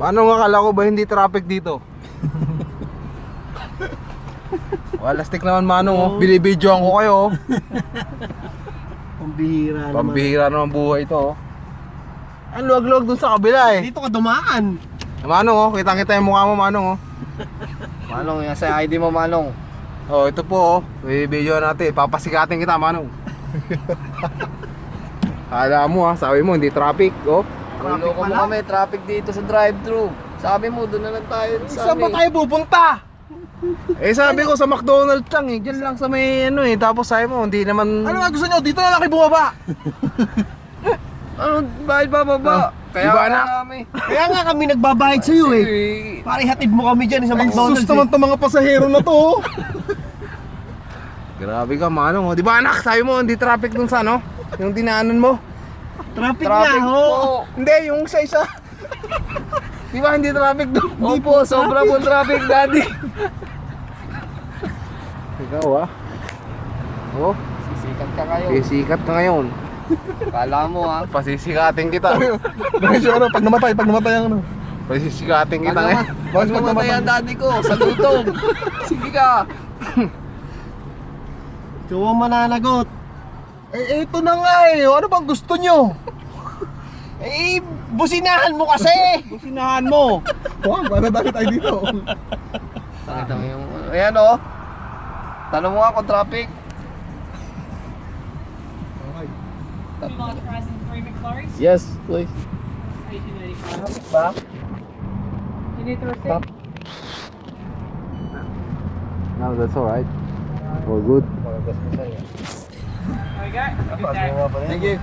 Paano nga akala ko ba hindi traffic dito? Walastik naman Manong oh. Binibidyoan ko kayo oh. Pambihira naman. Pambihira naman buhay ito oh. Ang luwag-luwag dun sa kabila eh. Dito ka dumaan. Manong oh, kitang-kita yung mukha mo Manong oh. Manong, yung sa ID mo Manong. Oh, ito po oh. Binibidyoan natin, papasikatin kita Manong. Kala mo ah, sabi mo hindi traffic oh. Loko mo kami, traffic dito sa drive-thru. Sabi mo, doon na lang tayo sa Saan ba tayo pupunta? Eh sabi ko sa McDonald's lang eh, dyan lang sa may ano eh. Tapos sabi mo, hindi naman... Ano nga gusto nyo? Dito na lang kayo bumaba. Ano, bakit bababa? Kaya Diba, nga anak? kami. Kaya nga kami nagbabayad sa'yo eh. Pare hatid mo kami dyan sa McDonald's. Sus naman itong mga pasahero na to. Grabe ka Manong oh. Di ba anak, sabi mo hindi traffic dun sa ano? Yung dinaanan mo. Traffic Traffic na po. ho. Hindi, yung isa. Di ba hindi traffic dun? Opo, sobra po traffic, daddy. Ikaw ah. Oh, Sisikat ka kayo. sisikat ka ngayon. Kala mo ha. Pasisikatin kita. Bakit ano, pag namatay ang ano. Pasisikatin kita ngayon. Pag namatay ang daddy ko, sa lutong. Sige ka. Ikaw ang mananagot. Eh, ito na nga eh. Ano bang gusto nyo? Eh, businahan mo kasi. Businahan mo. Wow, para dahil tayo dito. Nakita mo yung... Ayan o. Tanong mo nga kung traffic. Do you want fries and 3 McFlurries? Yes, please. 18.85. Ba? You need the receipt? No, that's alright. All good. There we go. Have a good day. Thank you.